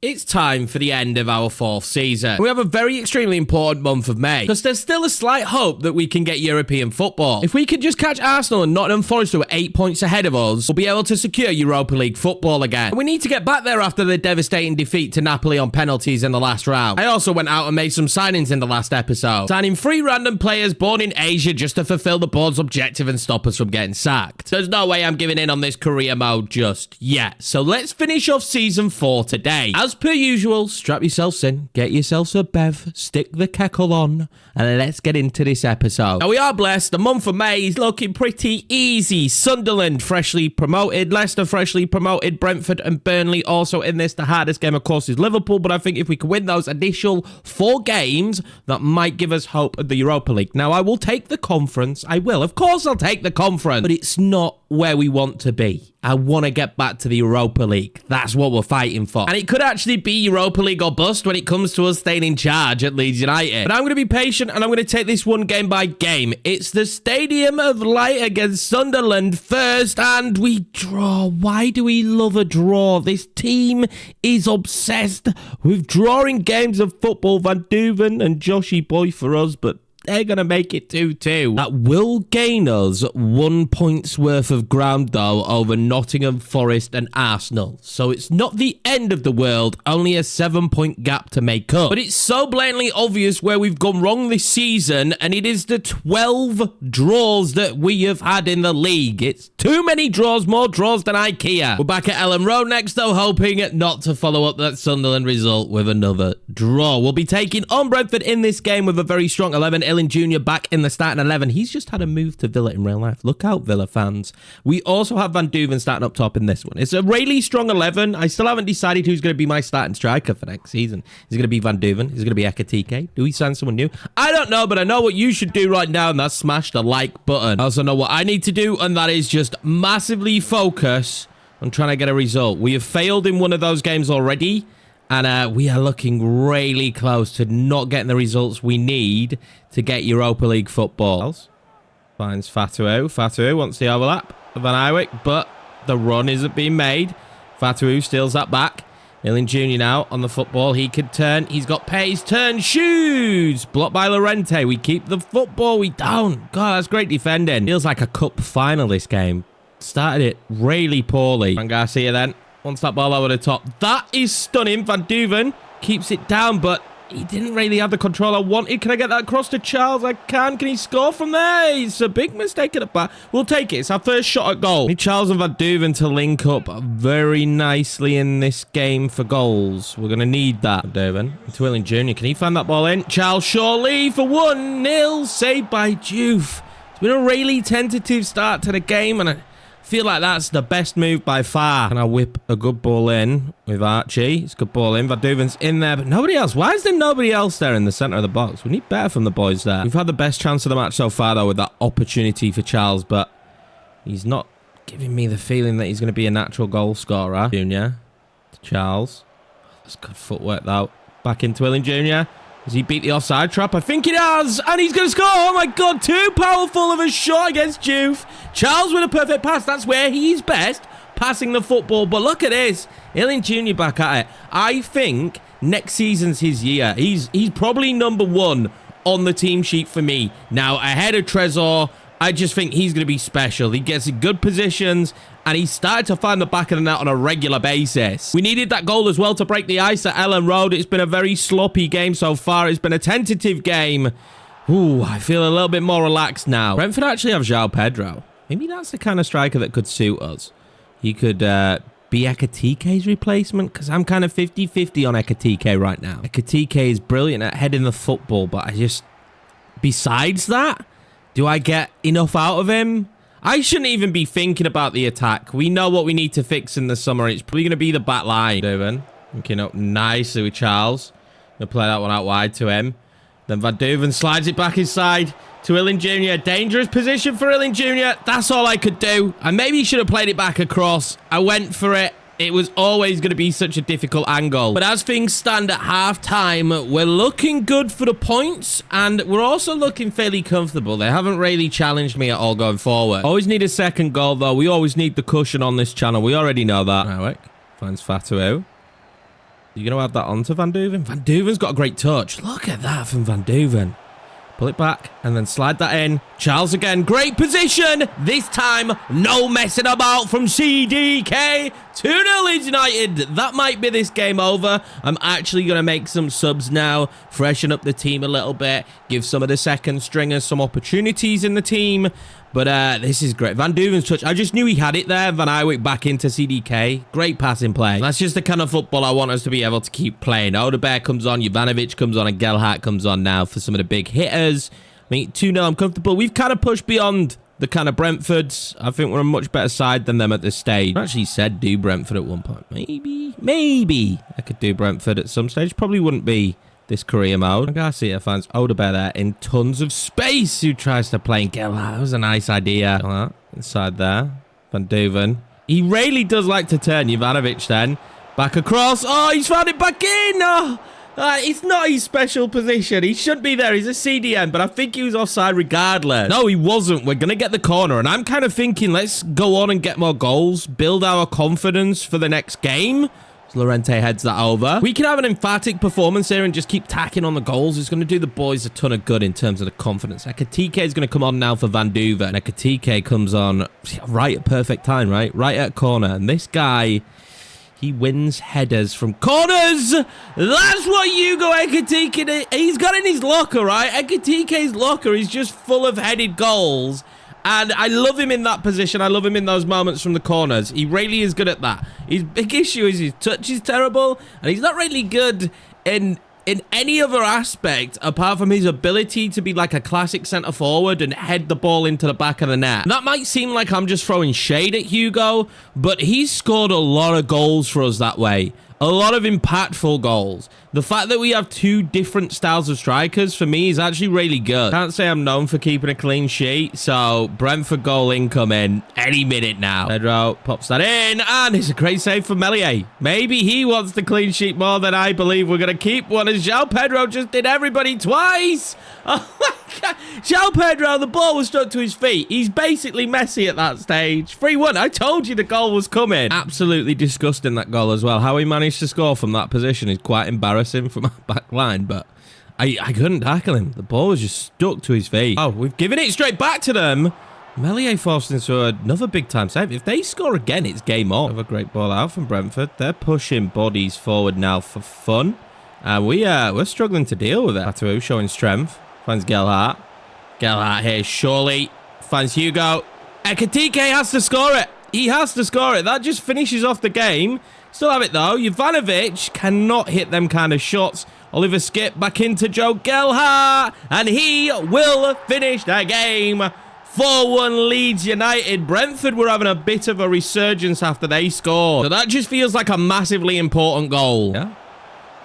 It's time for the end of our 4th season. We have a very extremely important month of May, because there's still a slight hope that we can get European football. If we can just catch Arsenal and Nottingham Forest, who are 8 points ahead of us, we'll be able to secure Europa League football again. We need to get back there after the devastating defeat to Napoli on penalties in the last round. I also went out and made some signings in the last episode, signing 3 random players born in Asia just to fulfill the board's objective and stop us from getting sacked. There's no way I'm giving in on this career mode just yet. So let's finish off season 4 today. As per usual, strap yourselves in, get yourselves a bev, stick the kettle on, and let's get into this episode. Now, we are blessed. The month of May is looking pretty easy. Sunderland freshly promoted, Leicester freshly promoted, Brentford and Burnley also in this. The hardest game, of course, is Liverpool, but I think if we can win those initial 4 games, that might give us hope of the Europa League. Now, I will take the conference. I will. Of course, I'll take the conference, but it's not where we want to be. I want to get back to the Europa League. That's what we're fighting for. And it could actually be Europa League or bust when it comes to us staying in charge at Leeds United. But I'm going to be patient and I'm going to take this one game by game. It's the Stadium of Light against Sunderland first, and we draw. Why do we love a draw? This team is obsessed with drawing games of football. Van Duven and Joshy Boy for us, but they're going to make it 2-2. That will gain us 1 point's worth of ground, though, over Nottingham Forest and Arsenal. So it's not the end of the world, only a 7-point gap to make up. But it's so blatantly obvious where we've gone wrong this season, and it is the 12 draws that we have had in the league. It's too many draws, more draws than IKEA. We're back at Ellen Road next, though, hoping not to follow up that Sunderland result with another draw. We'll be taking on Brentford in this game with a very strong 11. Illan Jr. back in the starting 11. He's just had a move to Villa in real life. Look out, Villa fans. We also have Van Duven starting up top in this one. It's a really strong 11. I still haven't decided who's going to be my starting striker for next season. Is it going to be Van Duven? Is it going to be Ekatike? Do we sign someone new? I don't know, but I know what you should do right now, and that's smash the like button. I also know what I need to do, and that is just massively focus on trying to get a result. We have failed in one of those games already, and we are looking really close to not getting the results we need to get Europa League football. Finds Fatu. Fatu wants the overlap of Van Iwick, but the run isn't being made. Fatu steals that back. Illan Jr. now on the football. He could turn. He's got pace. Turn. Shoots. Blocked by Llorente. We keep the football. We don't. God, that's great defending. Feels like a cup final, this game. Started it really poorly. Van Garcia then wants that ball over the top. That is stunning. Van Duven keeps it down, but he didn't really have the control I wanted. Can I get that across to Charles? I can. Can he score from there? It's a big mistake at the back. We'll take it. It's our first shot at goal. Need Charles and Van Duven to link up very nicely in this game for goals. We're going to need that. Van Duven to Illan Jr. Can he find that ball in? Charles surely for 1-0. Saved by Juve. It's been a really tentative start to the game, and I feel like that's the best move by far. Can I whip a good ball in with Archie? It's a good ball in. Van Duven's in there, but nobody else. Why is there nobody else there in the centre of the box? We need better from the boys there. We've had the best chance of the match so far, though, with that opportunity for Charles, but he's not giving me the feeling that he's going to be a natural goal scorer. Junior to Charles. That's good footwork, though. Back into Illan Jr. Has he beat the offside trap? I think he has. And he's going to score. Oh, my God. Too powerful of a shot against Juve. Charles with a perfect pass. That's where he's best, passing the football. But look at this. Illan Jr. back at it. I think next season's his year. He's probably number 1 on the team sheet for me. Now, ahead of Trezor, I just think he's going to be special. He gets in good positions, and he's started to find the back of the net on a regular basis. We needed that goal as well to break the ice at Ellen Road. It's been a very sloppy game so far. It's been a tentative game. Ooh, I feel a little bit more relaxed now. Brentford actually have João Pedro. Maybe that's the kind of striker that could suit us. He could be Ekatike's replacement, because I'm kind of 50-50 on Ekatike right now. Ekatike is brilliant at heading the football, but I just... Besides that, do I get enough out of him? I shouldn't even be thinking about the attack. We know what we need to fix in the summer. It's probably going to be the back line. Duven linking up nicely with Charles. Going to play that one out wide to him. Then Van Duven slides it back inside to Illan Jr. Dangerous position for Illan Jr. That's all I could do. I maybe should have played it back across. I went for it. It was always going to be such a difficult angle. But as things stand at half-time, we're looking good for the points, and we're also looking fairly comfortable. They haven't really challenged me at all going forward. Always need a second goal, though. We always need the cushion on this channel. We already know that. Right, finds Fatu. You're going to add that onto Van Duven? Van Duven's got a great touch. Look at that from Van Duven. Pull it back and then slide that in. Charles again. Great position. This time, no messing about from CDK. 2-0 Leeds United. That might be this game over. I'm actually going to make some subs now. Freshen up the team a little bit. Give some of the second stringers some opportunities in the team. But this is great. Van Duven's touch. I just knew he had it there. Van Eyck back into CDK. Great passing play. That's just the kind of football I want us to be able to keep playing. Odebear comes on. Jovanovic comes on. And Gelhardt comes on now for some of the big hitters. I mean, 2-0, I'm comfortable. We've kind of pushed beyond the kind of Brentfords. I think we're a much better side than them at this stage. I actually said do Brentford at one point. Maybe I could do Brentford at some stage. Probably wouldn't be this career mode. Garcia finds Odebear there in tons of space, who tries to play in Gelhardt. That was a nice idea. Inside there. Van Duven. He really does like to turn. Jovanovic then. Back across. Oh, he's found it back in. Oh. It's not his special position. He should be there. He's a CDM, but I think he was offside regardless. No, he wasn't. We're going to get the corner, and I'm kind of thinking let's go on and get more goals, build our confidence for the next game. So Llorente heads that over. We can have an emphatic performance here and just keep tacking on the goals. It's going to do the boys a ton of good in terms of the confidence. Ekitike is going to come on now for Van Duven. Ekitike comes on right at perfect time, right? Right at corner. And this guy... he wins headers from corners. That's what Hugo Ekitike, he's got in his locker, right? Ekitike's locker is just full of headed goals. And I love him in that position. I love him in those moments from the corners. He really is good at that. His big issue is his touch is terrible. And he's not really good in any other aspect apart from his ability to be like a classic centre forward and head the ball into the back of the net. That might seem like I'm just throwing shade at Hugo, but he's scored a lot of goals for us that way. A lot of impactful goals. The fact that we have two different styles of strikers, for me, is actually really good. Can't say I'm known for keeping a clean sheet, so Brentford goal incoming any minute now. Pedro pops that in, and it's a great save for Meslier. Maybe he wants the clean sheet more than I believe we're going to keep one, as João Pedro just did everybody twice. Oh my God. João Pedro, the ball was stuck to his feet. He's basically Messi at that stage. 3-1. I told you the goal was coming. Absolutely disgusting, that goal as well. How he managed to score from that position is quite embarrassing from our back line, but I couldn't tackle him. The ball was just stuck to his feet. Oh, we've given it straight back to them. Meslier forced into another big-time save. If they score again, it's game on. Another great ball out from Brentford. They're pushing bodies forward now for fun. We're struggling to deal with it. Atu showing strength. Finds Gelhardt. Gelhardt here, surely. Finds Hugo. Ekitike has to score it. He has to score it. That just finishes off the game. Still have it, though. Jovanovic cannot hit them kind of shots. Oliver Skip back into Joe Gelhardt. And he will finish the game. 4-1 Leeds United. Brentford were having a bit of a resurgence after they scored. So that just feels like a massively important goal. Yeah.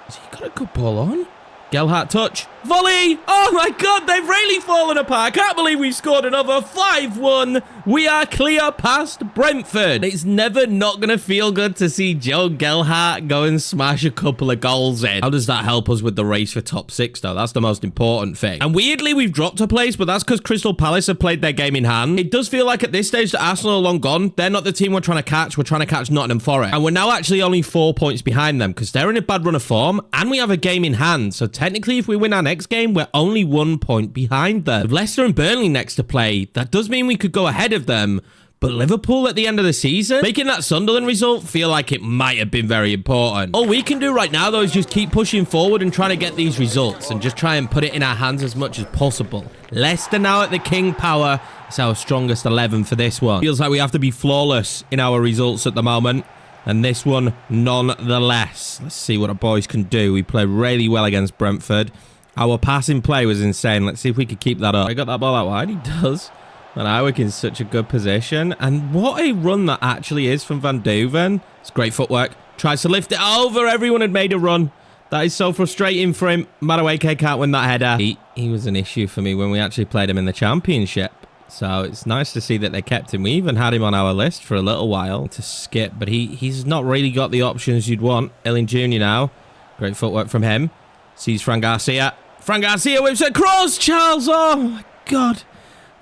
Has he got a good ball on? Gelhardt touch. Volley! Oh my God, they've really fallen apart. I can't believe we've scored another 5-1. We are clear past Brentford. It's never not going to feel good to see Joe Gelhardt go and smash a couple of goals in. How does that help us with the race for top 6, though? That's the most important thing. And weirdly, we've dropped a place, but that's because Crystal Palace have played their game in hand. It does feel like at this stage that Arsenal are long gone. They're not the team we're trying to catch. We're trying to catch Nottingham Forest. And we're now actually only 4 points behind them because they're in a bad run of form and we have a game in hand. So technically, if we win our next game, we're only 1 point behind them. With Leicester and Burnley next to play, that does mean we could go ahead of them. But Liverpool at the end of the season, making that Sunderland result feel like it might have been very important. All we can do right now, though, is just keep pushing forward and trying to get these results and just try and put it in our hands as much as possible. Leicester now at the King Power. It's our strongest 11 for this one. Feels like we have to be flawless in our results at the moment. And this one, nonetheless. Let's see what our boys can do. We play really well against Brentford. Our passing play was insane. Let's see if we could keep that up. I got that ball out wide. He does. And Iwick in such a good position. And what a run that actually is from Van Duven. It's great footwork. Tries to lift it over. Everyone had made a run. That is so frustrating for him. Madueke can't win that header. He was an issue for me when we actually played him in the Championship. So it's nice to see that they kept him. We even had him on our list for a little while to skip. But he's not really got the options you'd want. Illing Jr. now. Great footwork from him. Sees Fran Garcia. Fran Garcia whips across. Charles. Oh, my God.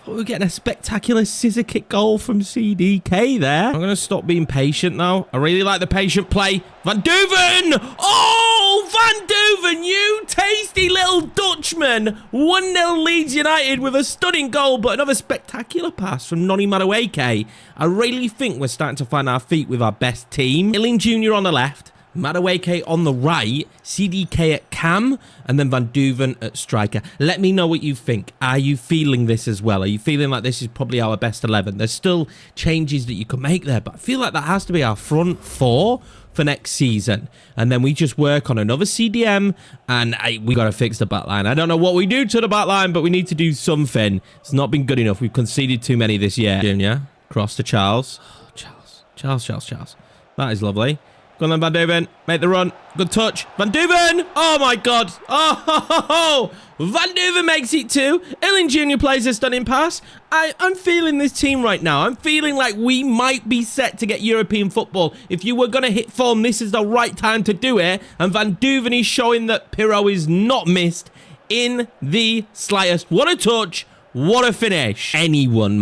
Oh, we're getting a spectacular scissor kick goal from CDK there. I'm going to stop being patient now. I really like the patient play. Van Duven! Oh, Van Duven, you tasty little Dutchman. 1-0 Leeds United with a stunning goal, but another spectacular pass from Noni Madueke. I really think we're starting to find our feet with our best team. Illing Jr. on the left. Madueke on the right, CDK at cam, and then Van Duven at striker. Let me know what you think. Are you feeling this as well? Are you feeling like this is probably our best 11? There's still changes that you can make there, but I feel like that has to be our front four for next season. And then we just work on another CDM, and we got to fix the back line. I don't know what we do to the back line, but we need to do something. It's not been good enough. We've conceded too many this year. Junior, cross to Charles. Oh, Charles. That is lovely. Go on then, Van Duven. Make the run. Good touch. Van Duven! Oh, my God. Oh, Van Duven makes it too. Illing Jr. plays a stunning pass. I'm feeling this team right now. I'm feeling like we might be set to get European football. If you were going to hit form, this is the right time to do it. And Van Duven is showing that Pirro is not missed in the slightest. What a touch. What a finish. Anyone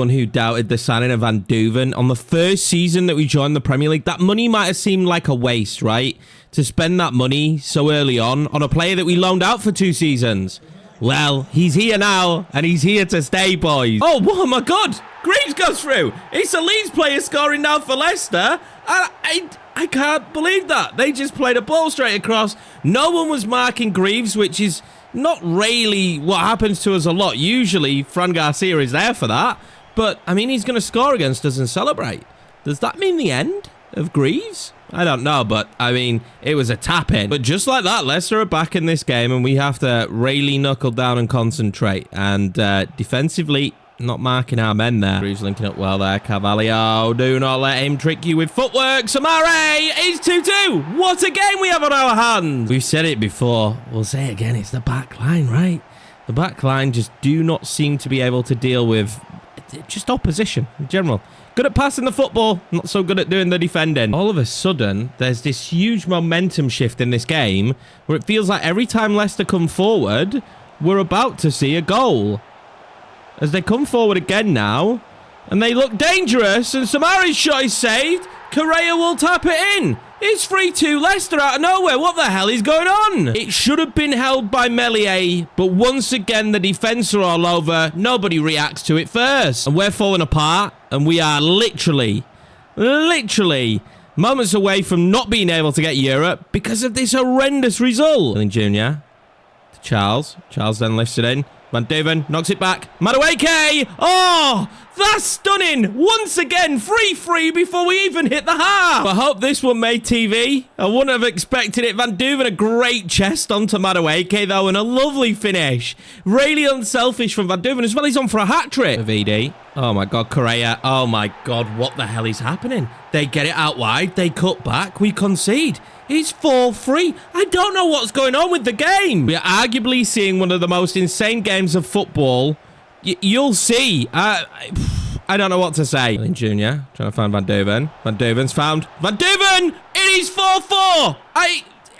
who doubted the signing of Van Duven on the first season that we joined the Premier League, that money might have seemed like a waste, right? To spend that money so early on a player that we loaned out for 2 seasons. Well, he's here now, and he's here to stay, boys. Oh my God. Greaves goes through. It's a Leeds player scoring now for Leicester. I can't believe that. They just played a ball straight across. No one was marking Greaves, which is not really what happens to us a lot. Usually, Fran Garcia is there for that. But, I mean, he's going to score against us and celebrate. Does that mean the end of Greaves? I don't know, but, I mean, it was a tap-in. But just like that, Leicester are back in this game, and we have to really knuckle down and concentrate. And defensively, not marking our men there. Greaves linking up well there. Carvalho, do not let him trick you with footwork. Samare is 2-2. What a game we have on our hands. We've said it before. We'll say it again. It's the back line, right? The back line just do not seem to be able to deal with just opposition in general. Good at passing the football, not so good at doing the defending. All of a sudden, there's this huge momentum shift in this game where it feels like every time Leicester come forward, we're about to see a goal. As they come forward again now, and they look dangerous, and Samare's shot is saved. Correa will tap it in. It's 3-2 Leicester out of nowhere. What the hell is going on? It should have been held by Meslier, but once again, the defence are all over. Nobody reacts to it first. And we're falling apart, and we are literally moments away from not being able to get Europe because of this horrendous result. Illing Jr. to Charles. Charles then lifts it in. Van Duven knocks it back. Madueke! Oh, that's stunning. Once again, 3-3 before we even hit the half. I hope this one made TV. I wouldn't have expected it. Van Duven, a great chest onto Madueke, though, and a lovely finish. Really unselfish from Van Duven as well. He's on for a hat-trick. VD. Oh, my God, Correa. Oh, my God, what the hell is happening? They get it out wide. They cut back. We concede. It's 4-3. I don't know what's going on with the game. We are arguably seeing one of the most insane games of football. You'll see. I don't know what to say. Illing Jr. trying to find Van Duven. Van Duven's found. Van Duven! It is 4-4.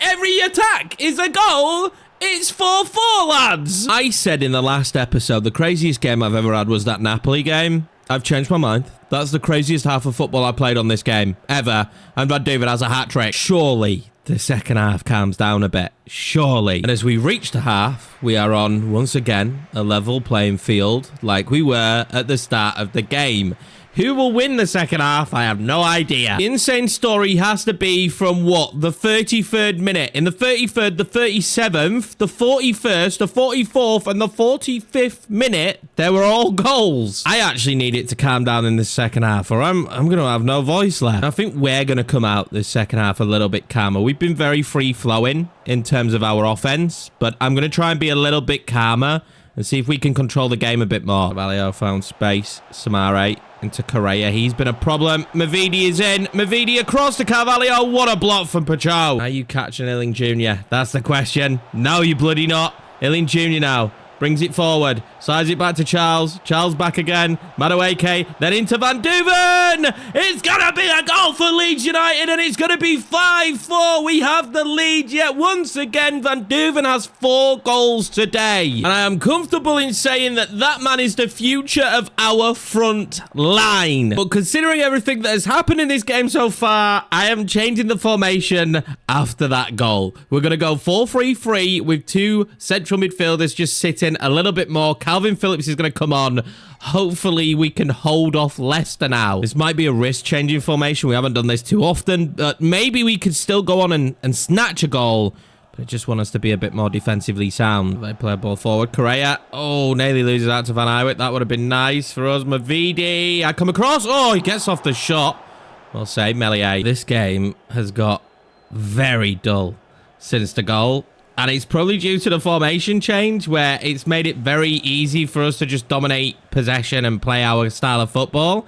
Every attack is a goal. It's 4-4, lads. I said in the last episode, the craziest game I've ever had was that Napoli game. I've changed my mind. That's the craziest half of football I played on this game, ever. And Van Duven has a hat-trick. Surely the second half calms down a bit. Surely. And as we reach the half, we are on, once again, a level playing field like we were at the start of the game. Who will win the second half? I have no idea. The insane story has to be from what? The 33rd minute. In the 33rd, the 37th, the 41st, the 44th, and the 45th minute, there were all goals. I actually need it to calm down in the second half, or I'm going to have no voice left. I think we're going to come out this second half a little bit calmer. We've been very free-flowing in terms of our offense, but I'm going to try and be a little bit calmer and see if we can control the game a bit more. Carvalho found space. Samare into Correa. He's been a problem. Mavidi is in. Mavidi across to Carvalho. What a block from Pacho. Are you catching Illing Jr.? That's the question. No, you bloody not. Illing Jr. now. Brings it forward. Slides it back to Charles. Charles back again. Madueke. Then into Van Duven. It's going to be a goal for Leeds United, and it's going to be 5-4. We have the lead yet once again. Van Duven has 4 goals today. And I am comfortable in saying that that man is the future of our front line. But considering everything that has happened in this game so far, I am changing the formation after that goal. We're going to go 4-3-3 with 2 central midfielders just sitting a little bit more. Calvin Phillips is going to come on. Hopefully, we can hold off Leicester now. This might be a risk-changing formation. We haven't done this too often, but maybe we could still go on and snatch a goal. But I just want us to be a bit more defensively sound. They play a ball forward. Correa. Oh, nearly loses out to Van Iwick. That would have been nice for us. Mavidi. I come across. Oh, he gets off the shot. We'll say Melier. This game has got very dull since the goal. And it's probably due to the formation change where it's made it very easy for us to just dominate possession and play our style of football.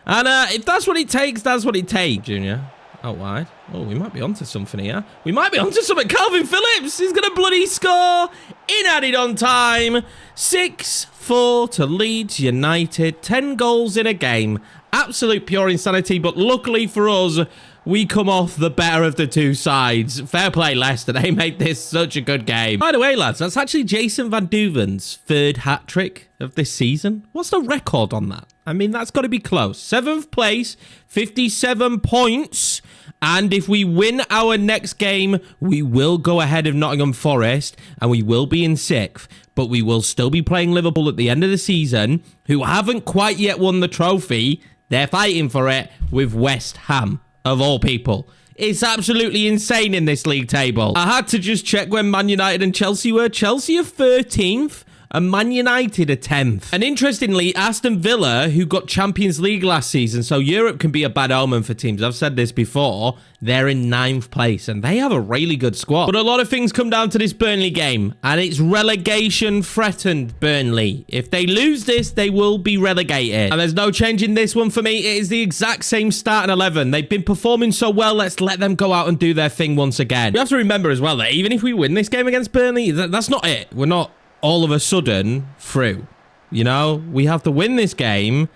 And if that's what it takes, that's what it takes. Junior, out wide. Oh, we might be onto something here. We might be onto something. Calvin Phillips is going to bloody score in added on time. 6-4 to Leeds United. 10 goals in a game. Absolute pure insanity, but luckily for us, we come off the better of the 2 sides. Fair play, Leicester. They made this such a good game. By the way, lads, that's actually Jason Van Duven's 3rd hat-trick of this season. What's the record on that? I mean, that's got to be close. 7th place, 57 points. And if we win our next game, we will go ahead of Nottingham Forest, and we will be in 6th. But we will still be playing Liverpool at the end of the season, who haven't quite yet won the trophy. They're fighting for it with West Ham. Of all people. It's absolutely insane in this league table. I had to just check when Man United and Chelsea were. Chelsea are 13th and Man United are 10th. And interestingly, Aston Villa, who got Champions League last season, so Europe can be a bad omen for teams. I've said this before. They're in 9th place and they have a really good squad. But a lot of things come down to this Burnley game, and it's relegation threatened Burnley. If they lose this, they will be relegated. And there's no change in this one for me. It is the exact same starting 11. They've been performing so well. Let's let them go out and do their thing once again. You have to remember as well that even if we win this game against Burnley, that's not it. We're not all of a sudden through. You know, we have to win this game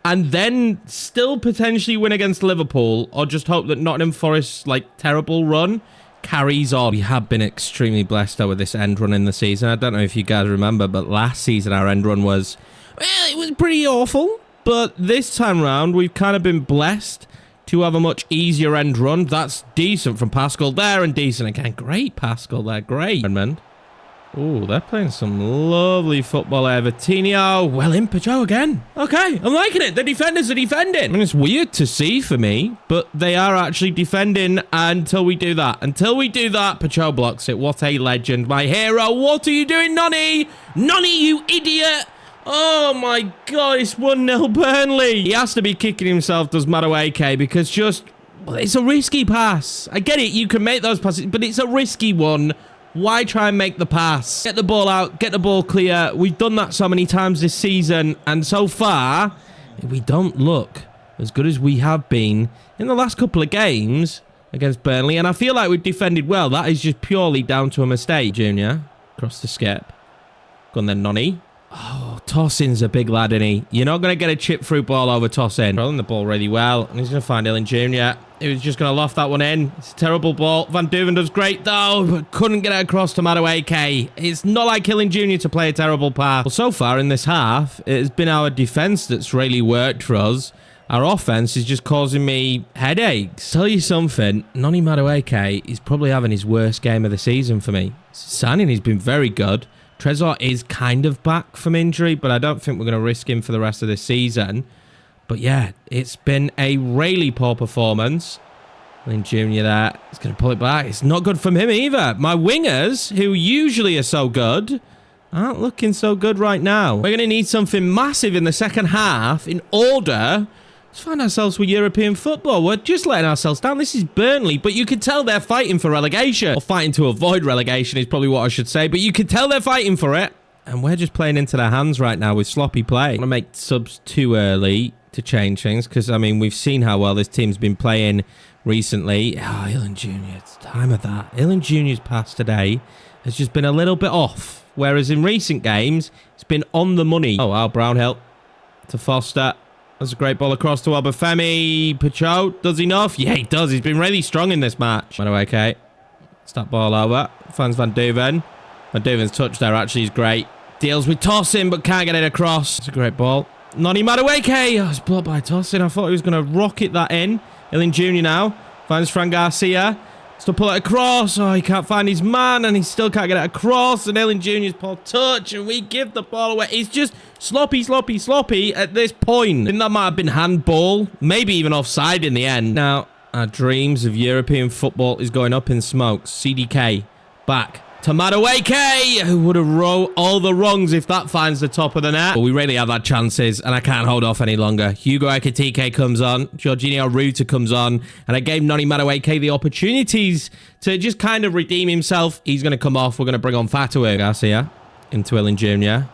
and then still potentially win against Liverpool, or just hope that Nottingham Forest's terrible run carries on. We have been extremely blessed though with this end run in the season. I don't know if you guys remember, but last season our end run was, well, it was pretty awful. But this time round, we've kind of been blessed to have a much easier end run. That's decent from Pascal there, and decent again. Great Pascal there, great. Oh, they're playing some lovely football there. Vitinho. Well in, Pajot again. Okay, I'm liking it. The defenders are defending. I mean, it's weird to see for me, but they are actually defending until we do that. Until we do that, Pajot blocks it. What a legend. My hero. What are you doing, Nonny? Nonny, you idiot. Oh my God, it's 1-0 Burnley. He has to be kicking himself, does Madueke, because it's a risky pass. I get it, you can make those passes, but it's a risky one. Why try and make the pass? Get the ball out, get the ball clear. We've done that so many times this season, and so far, we don't look as good as we have been in the last couple of games against Burnley, and I feel like we've defended well. That is just purely down to a mistake. Junior, across the skip. Go on then, Nonny. Oh, Tossin's a big lad, isn't he? You're not going to get a chip through ball over Tossin. Rolling the ball really well, and he's going to find Illan Jr. He was just going to loft that one in. It's a terrible ball. Van Duven does great, though, but couldn't get it across to Madueke. It's not like Illan Jr. to play a terrible pass. Well, so far in this half, it has been our defence that's really worked for us. Our offence is just causing me headaches. Tell you something, Nonny Madueke is probably having his worst game of the season for me. Signing, he's been very good. Trezor is kind of back from injury, but I don't think we're going to risk him for the rest of the season. But yeah, it's been a really poor performance. Lynn Jr. there, he's going to pull it back. It's not good from him either. My wingers, who usually are so good, aren't looking so good right now. We're going to need something massive in the second half in order to find ourselves with European football. We're just letting ourselves down. This is Burnley, but you can tell they're fighting for relegation. Or fighting to avoid relegation is probably what I should say, but you can tell they're fighting for it. And we're just playing into their hands right now with sloppy play. I want to make subs too early to change things, because, I mean, we've seen how well this team's been playing recently. Oh, Illan Jr., it's time of that. Illan Jr.'s pass today has just been a little bit off Whereas in recent games, it's been on the money. Oh, wow, Brownhill to Foster. That's a great ball across to Obafemi. Pacho, does he enough? Yeah, he does. He's been really strong in this match. Okay. It's that ball over. Finds Van Duven. Van Duven's touch there actually is great. Deals with Tosin, but can't get it across. It's a great ball. Noni Madueke. Oh, it's blocked by Tosin. I thought he was going to rocket that in. Illing Jr. now. Finds Fran Garcia. Still pull it across. Oh, he can't find his man, and he still can't get it across. And Illing Jr.'s poor touch, and we give the ball away. It's just sloppy at this point. I think that might have been handball. Maybe even offside in the end. Now, our dreams of European football is going up in smoke. CDK back to Madueke, who would have wrote all the wrongs if that finds the top of the net. But we really have had chances, and I can't hold off any longer. Hugo Ekitike comes on. Jorginho Ruta comes on. And I gave Noni Madueke the opportunities to just kind of redeem himself. He's going to come off. We're going to bring on Fatawu. Garcia into Illing Jr.,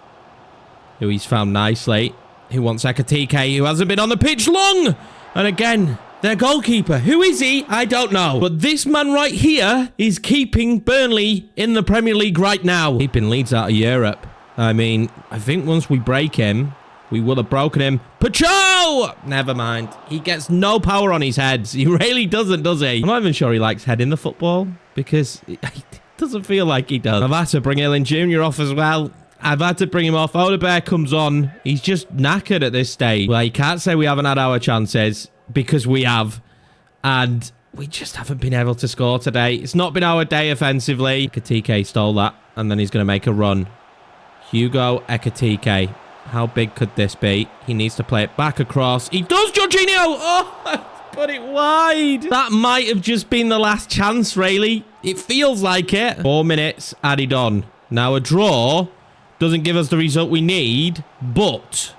who he's found nicely. Who wants Ekitike, who hasn't been on the pitch long. And again, their goalkeeper. Who is he? I don't know. But this man right here is keeping Burnley in the Premier League right now. Keeping Leeds out of Europe. I mean, I think once we break him, we will have broken him. Pacho! Never mind. He gets no power on his heads. He really doesn't, does he? I'm not even sure he likes heading the football because it doesn't feel like he does. I've had to bring Illing Jr. off as well. I've had to bring him off. Odebear comes on. He's just knackered at this stage. Well, you can't say we haven't had our chances, because we have, and we just haven't been able to score today. It's not been our day offensively. Ekitike stole that, and then he's going to make a run. Hugo Ekitike. How big could this be? He needs to play it back across. He does, Jorginho! Oh, put it wide. That might have just been the last chance, really. It feels like it. 4 minutes added on. Now, a draw doesn't give us the result we need, but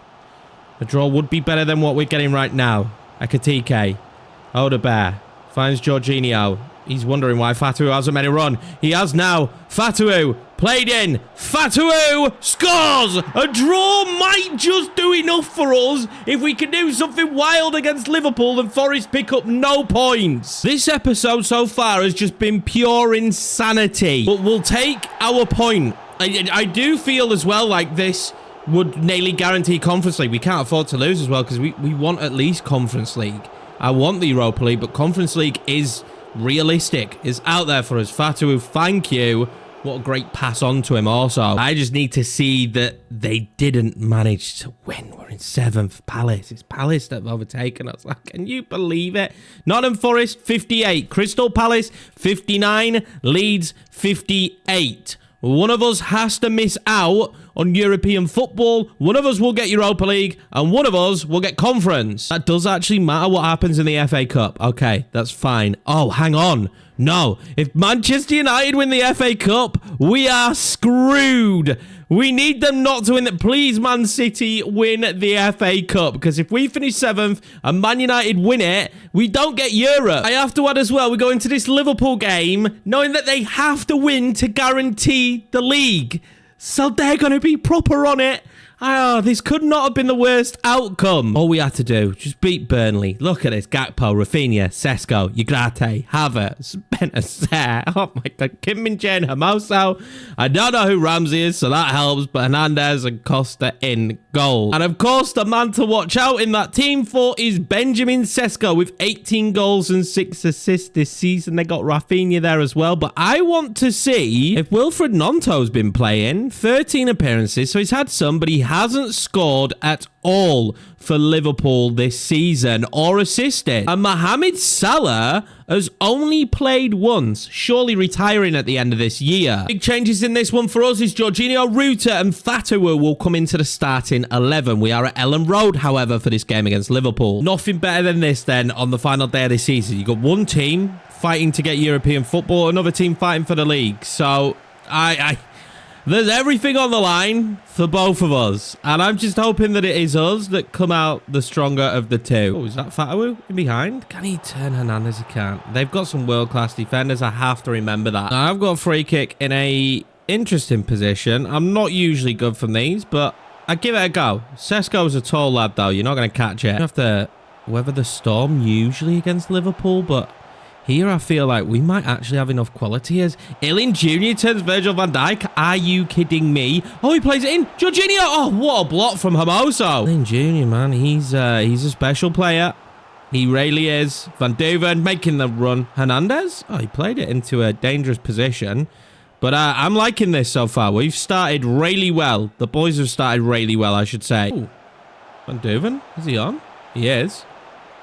a draw would be better than what we're getting right now. Ekitike. Odebear. Finds Jorginho. He's wondering why Fatawu hasn't made a run. He has now. Fatawu. Played in. Fatawu scores! A draw might just do enough for us. If we can do something wild against Liverpool, then Forest pick up no points. This episode so far has just been pure insanity. But we'll take our point. I do feel as well like this would nearly guarantee Conference League. We can't afford to lose as well because we want at least Conference League. I want the Europa League, but Conference League is realistic. It's out there for us. Fatawu, thank you. What a great pass on to him also. I just need to see that they didn't manage to win. We're in 7th. Palace. It's Palace that have overtaken us. Like, can you believe it? Nottingham Forest, 58. Crystal Palace, 59. Leeds, 58. One of us has to miss out on European football. One of us will get Europa League, and one of us will get Conference. That does actually matter what happens in the FA Cup. Okay, that's fine. Oh, hang on. No, if Manchester United win the FA Cup, we are screwed. We need them not to win it. Please, Man City, win the FA Cup. Because if we finish 7th and Man United win it, we don't get Europe. I have to add as well, we go into this Liverpool game knowing that they have to win to guarantee the league. So they're going to be proper on it. Oh, this could not have been the worst outcome. All we had to do, just beat Burnley. Look at this. Gakpo, Rafinha, Sesko, Ugrate, Havertz, Benacer. Oh my God. Kim Min-jae, Hermoso. I don't know who Ramsey is, so that helps. But Hernandez and Costa in goal. And of course, the man to watch out in that team for is Benjamin Sesko with 18 goals and 6 assists this season. They got Rafinha there as well. But I want to see if Wilfred Gnonto's been playing. 13 appearances, so he's had some, but he hasn't scored at all for Liverpool this season or assisted. And Mohamed Salah has only played once, surely retiring at the end of this year. Big changes in this one for us is Jorginho, Ruta and Fatawu will come into the starting 11. We are at Ellen Road, however, for this game against Liverpool. Nothing better than this then on the final day of the season. You've got one team fighting to get European football, another team fighting for the league. So there's everything on the line for both of us. And I'm just hoping that it is us that come out the stronger of the two. Oh, is that Fatawu in behind? Can he turn Hernandez? He can't. They've got some world-class defenders. I have to remember that. Now, I've got a free kick in a interesting position. I'm not usually good from these, but I give it a go. Sesko's a tall lad, though. You're not going to catch it. You have to weather the storm usually against Liverpool, but Here I feel like we might actually have enough quality as Ilin Jr. turns Virgil van Dijk. Are you kidding me? Oh, he plays it in. Jorginho. Oh, what a block from Hermoso. Ilin Jr., man, he's a special player. He really is. Van Duven making the run. Hernandez. Oh, he played it into a dangerous position. But I'm liking this so far. We've started really well. The boys have started really well, I should say. Ooh. Van Duven. Is he on? He is.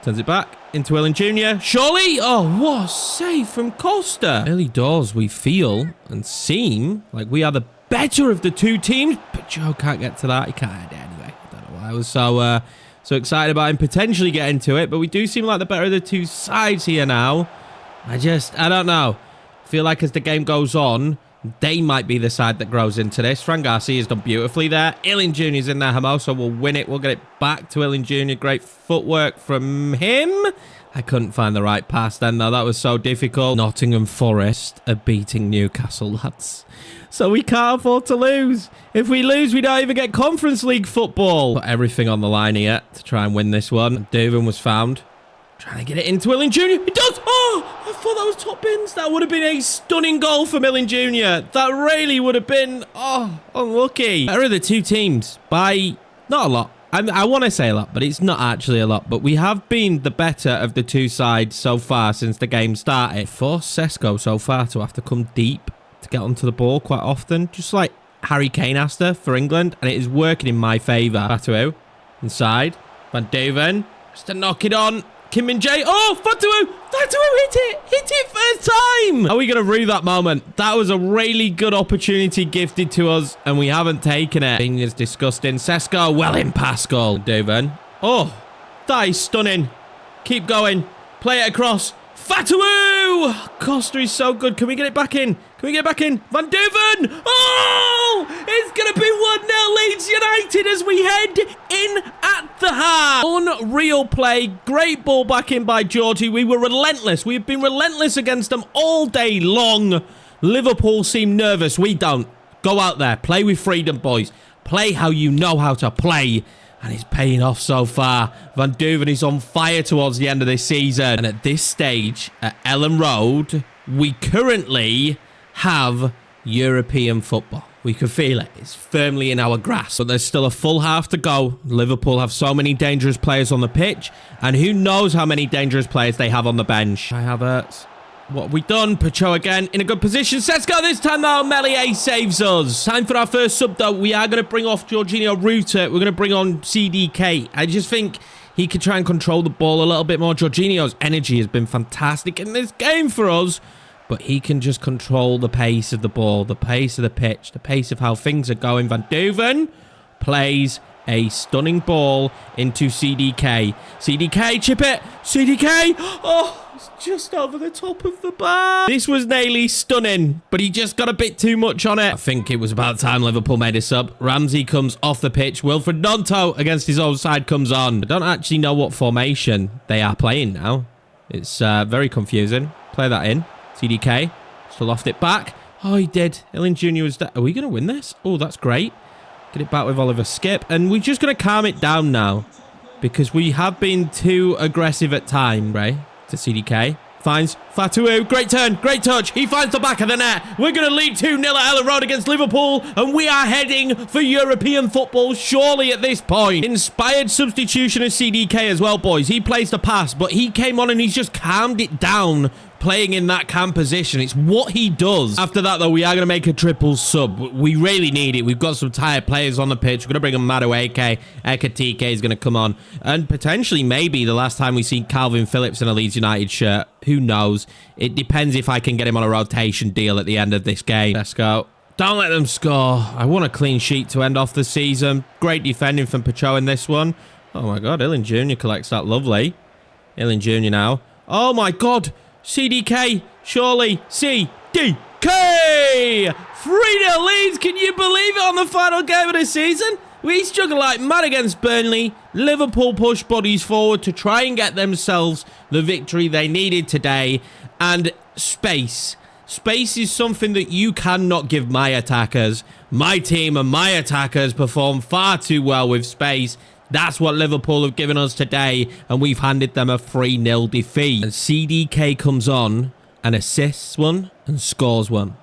Turns it back into Ilin Jr. Surely! Oh, what a save from Costa. Early doors, we feel and seem like we are the better of the two teams. But Joe can't get to that. He can't get it anyway. I don't know why I was so excited about him potentially getting to it. But we do seem like the better of the two sides here now. I don't know. I feel like as the game goes on, they might be the side that grows into this. Fran Garcia's done beautifully there. Ilin Jr.'s in there. Hermoso will win it. We'll get it back to Ilin Jr. Great footwork from him. I couldn't find the right pass then, though. That was so difficult. Nottingham Forest are beating Newcastle, lads. So we can't afford to lose. If we lose, we don't even get Conference League football. Put everything on the line here to try and win this one. Duven was found. Trying to get it into Ilin Jr. It does! Oh! I thought that was top bins. That would have been a stunning goal from Ilin Jr. That really would have been, unlucky. Better of the two teams by not a lot. I want to say a lot, but it's not actually a lot. But we have been the better of the two sides so far since the game started. Forced Sesko so far to have to come deep to get onto the ball quite often. Just like Harry Kane has to for England. And it is working in my favour. Fatu inside. Van Duven just to knock it on. Kim Min-jae. Oh, Fatu hit it first time. Are we going to rue that moment? That was a really good opportunity gifted to us, and we haven't taken it. Being is disgusting. Sesko, well in Pascal. Duven. Oh, that is stunning. Keep going. Play it across. Fatu! Costa is so good. Can we get it back in? Can we get it back in? Van Duven! Oh! It's going to be 1-0 Leeds United as we head in at the half. Unreal play. Great ball back in by Georgie. We were relentless. We have been relentless against them all day long. Liverpool seem nervous. We don't. Go out there. Play with freedom, boys. Play how you know how to play. And it's paying off so far. Van Duven is on fire towards the end of this season. And at this stage, at Ellen Road, we currently have European football. We can feel it. It's firmly in our grasp. But there's still a full half to go. Liverpool have so many dangerous players on the pitch. And who knows how many dangerous players they have on the bench. I have what have we done? Pacho again in a good position. Sesko this time though. Melier saves us. Time for our first sub though. We are going to bring off Jorginho Ruta. We're going to bring on CDK. I just think he could try and control the ball a little bit more. Jorginho's energy has been fantastic in this game for us. But he can just control the pace of the ball, the pace of the pitch, the pace of how things are going. Van Duven plays a stunning ball into CDK. CDK, chip it. CDK. Oh, it's just over the top of the bar. This was nearly stunning, but he just got a bit too much on it. I think it was about time Liverpool made a sub. Ramsey comes off the pitch. Wilfred Nonto against his own side comes on. I don't actually know what formation they are playing now. It's very confusing. Play that in. CDK. Still loft it back. Oh, he did. Ilin Jr. was there. Are we going to win this? Oh, that's great. Get it back with Oliver Skip. And we're just going to calm it down now. Because we have been too aggressive at time, Ray. To CDK. Finds Fatu. Great turn. Great touch. He finds the back of the net. We're going to lead 2-0 at Ellen Road against Liverpool. And we are heading for European football surely at this point. Inspired substitution of CDK as well, boys. He plays the pass, but he came on and he's just calmed it down. Playing in that cam position. It's what he does. After that, though, we are going to make a triple sub. We really need it. We've got some tired players on the pitch. We're going to bring on Madueke. Ekatike is going to come on. And potentially, maybe, the last time we see Calvin Phillips in a Leeds United shirt. Who knows? It depends if I can get him on a rotation deal at the end of this game. Let's go. Don't let them score. I want a clean sheet to end off the season. Great defending from Pacho in this one. Oh, my God. Ilin Jr. collects that lovely. Ilin Jr. now. Oh, my God. CDK, surely, CDK! 3-0 Leeds, can you believe it on the final game of the season? We struggled like mad against Burnley. Liverpool pushed bodies forward to try and get themselves the victory they needed today. And space. Space is something that you cannot give my attackers. My team and my attackers perform far too well with space. That's what Liverpool have given us today, and we've handed them a 3-0 defeat. And CDK comes on and assists one and scores one.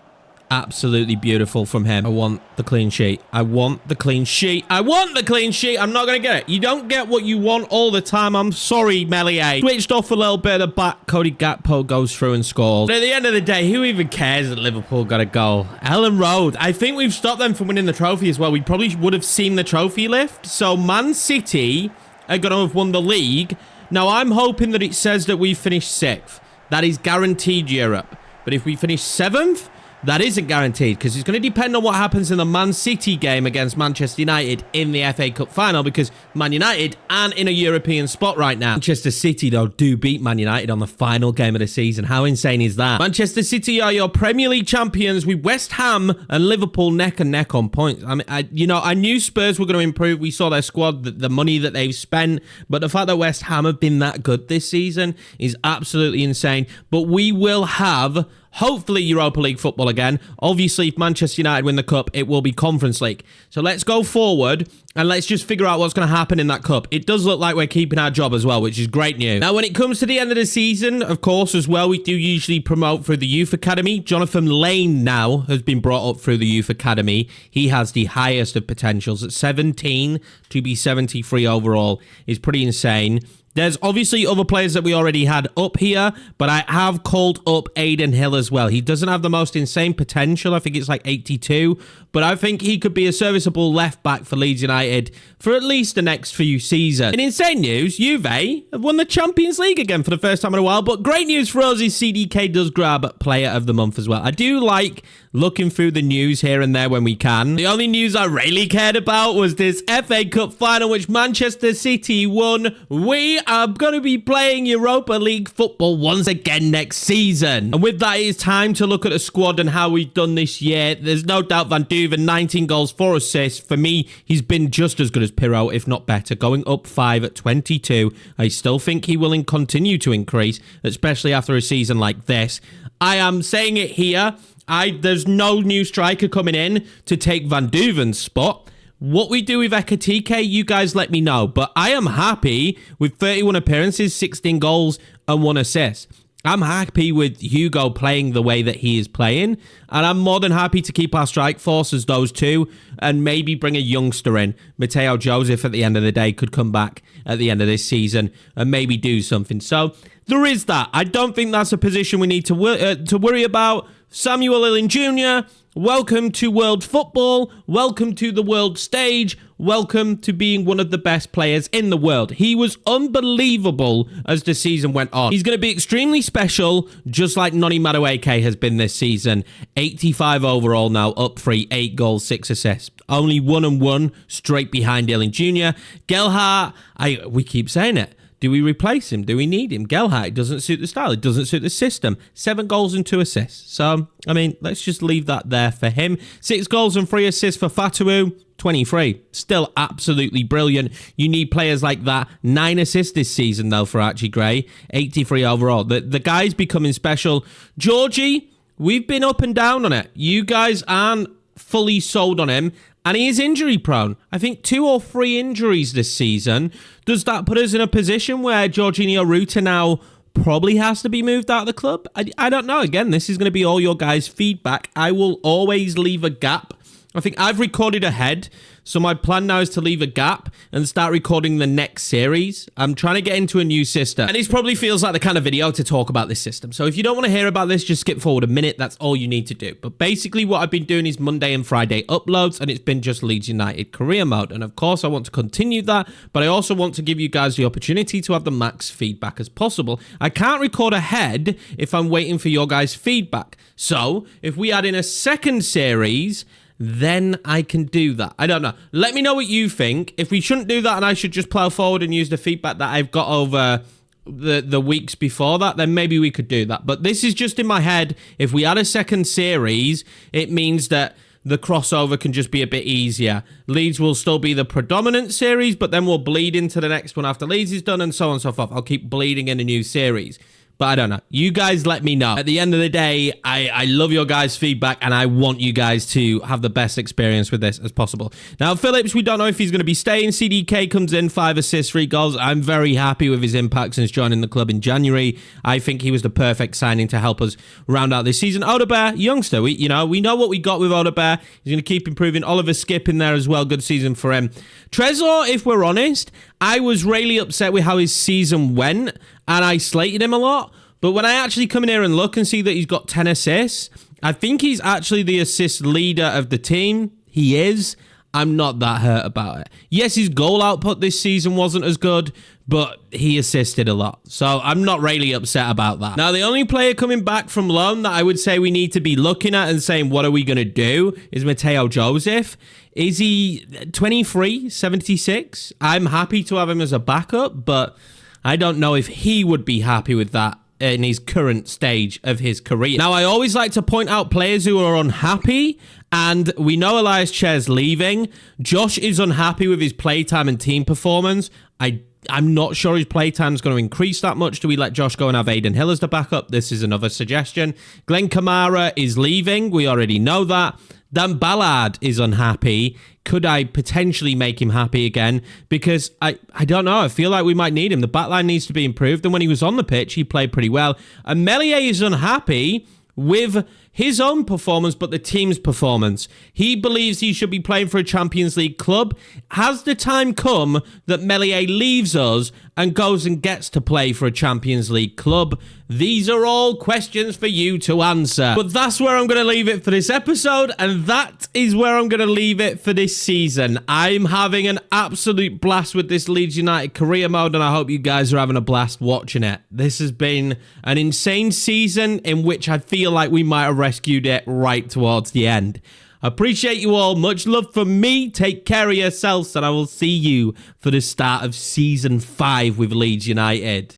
Absolutely beautiful from him. I want the clean sheet. I want the clean sheet. I want the clean sheet. I'm not going to get it. You don't get what you want all the time. I'm sorry, Melier. Switched off a little bit at the back. Cody Gakpo goes through and scores. But at the end of the day, who even cares that Liverpool got a goal? Ellen Road. I think we've stopped them from winning the trophy as well. We probably would have seen the trophy lift. So Man City are going to have won the league. Now, I'm hoping that it says that we finished 6th. That is guaranteed Europe. But if we finish 7th... that isn't guaranteed because it's going to depend on what happens in the Man City game against Manchester United in the FA Cup final because Man United aren't in a European spot right now. Manchester City, though, do beat Man United on the final game of the season. How insane is that? Manchester City are your Premier League champions with West Ham and Liverpool neck and neck on points. I mean, I knew Spurs were going to improve. We saw their squad, the money that they've spent, but the fact that West Ham have been that good this season is absolutely insane. But we will have... hopefully Europa League football again. Obviously, if Manchester United win the cup, it will be Conference League. So let's go forward and let's just figure out what's going to happen in that cup. It does look like we're keeping our job as well, which is great news. Now, when it comes to the end of the season, of course, as well, we do usually promote through the Youth Academy. Jonathan Lane now has been brought up through the Youth Academy. He has the highest of potentials at 17 to be 73 overall is pretty insane. There's obviously other players that we already had up here, but I have called up Aiden Hill as well. He doesn't have the most insane potential. I think it's like 82, but I think he could be a serviceable left back for Leeds United for at least the next few seasons. In insane news, Juve have won the Champions League again for the first time in a while, but great news for us is CDK does grab Player of the Month as well. I do like looking through the news here and there when we can. The only news I really cared about was this FA Cup final, which Manchester City won. We are going to be playing Europa League football once again next season. And with that, it is time to look at the squad and how we've done this year. There's no doubt Van Duven, 19 goals, 4 assists. For me, he's been just as good as Pirro, if not better, going up 5 at 22. I still think he will continue to increase, especially after a season like this. I am saying it here. There's no new striker coming in to take Van Duven's spot. What we do with Ekatike, you guys let me know. But I am happy with 31 appearances, 16 goals, and 1 assist. I'm happy with Hugo playing the way that he is playing. And I'm more than happy to keep our strike force as those two and maybe bring a youngster in. Mateo Joseph at the end of the day could come back at the end of this season and maybe do something. So there is that. I don't think that's a position we need to worry about. Samuel Lilling Jr., welcome to world football. Welcome to the world stage. Welcome to being one of the best players in the world. He was unbelievable as the season went on. He's going to be extremely special, just like Noni Madueke has been this season. 85 overall now, up 3, 8 goals, 6 assists. Only 1 and 1, straight behind Lilling Jr. Gelhardt, we keep saying it. Do we replace him? Do we need him? Gelhardt doesn't suit the style. It doesn't suit the system. 7 goals and 2 assists. So, I mean, let's just leave that there for him. 6 goals and 3 assists for Fatawu. 23. Still absolutely brilliant. You need players like that. 9 assists this season, though, for Archie Gray. 83 overall. The guy's becoming special. Georgie, we've been up and down on it. You guys aren't fully sold on him. And he is injury prone. I think 2 or 3 injuries this season. Does that put us in a position where Jorginho Ruta now probably has to be moved out of the club? I don't know. Again, this is going to be all your guys' feedback. I will always leave a gap. I think I've recorded ahead, so my plan now is to leave a gap and start recording the next series. I'm trying to get into a new system, and this probably feels like the kind of video to talk about this system. So if you don't want to hear about this, just skip forward a minute. That's all you need to do. But basically what I've been doing is Monday and Friday uploads, and it's been just Leeds United career mode. And of course, I want to continue that, but I also want to give you guys the opportunity to have the max feedback as possible. I can't record ahead if I'm waiting for your guys' feedback. So if we add in a second series, then I can do that. I don't know. Let me know what you think. If we shouldn't do that and I should just plow forward and use the feedback that I've got over the weeks before that, then maybe we could do that. But this is just in my head. If we add a second series, it means that the crossover can just be a bit easier. Leeds will still be the predominant series, but then we'll bleed into the next one after Leeds is done and so on and so forth. I'll keep bleeding in a new series. But I don't know. You guys let me know. At the end of the day, I love your guys' feedback, and I want you guys to have the best experience with this as possible. Now, Phillips, we don't know if he's going to be staying. CDK comes in, 5 assists, 3 goals. I'm very happy with his impact since joining the club in January. I think he was the perfect signing to help us round out this season. Odebear, youngster. We know what we got with Odebear. He's going to keep improving. Oliver Skip in there as well. Good season for him. Trezor, if we're honest, I was really upset with how his season went, and I slated him a lot. But when I actually come in here and look and see that he's got 10 assists, I think he's actually the assist leader of the team. He is. I'm not that hurt about it. Yes, his goal output this season wasn't as good, but he assisted a lot. So I'm not really upset about that. Now, the only player coming back from loan that I would say we need to be looking at and saying, what are we going to do, is Mateo Joseph. Is he 23, 76? I'm happy to have him as a backup, but I don't know if he would be happy with that in his current stage of his career. Now, I always like to point out players who are unhappy, and we know Elias Chair's leaving. Josh is unhappy with his playtime and team performance. I'm not sure his playtime is going to increase that much. Do we let Josh go and have Aiden Hill as the backup? This is another suggestion. Glenn Kamara is leaving. We already know that. Dan Ballard is unhappy. Could I potentially make him happy again? Because I don't know. I feel like we might need him. The backline needs to be improved. And when he was on the pitch, he played pretty well. And Melier is unhappy with his own performance, but the team's performance. He believes he should be playing for a Champions League club. Has the time come that Melier leaves us and goes and gets to play for a Champions League club? These are all questions for you to answer. But that's where I'm going to leave it for this episode, and that is where I'm going to leave it for this season. I'm having an absolute blast with this Leeds United career mode, and I hope you guys are having a blast watching it. This has been an insane season in which I feel like we might have rescued it right towards the end. Appreciate you all. Much love from me. Take care of yourselves, and I will see you for the start of Season 5 with Leeds United.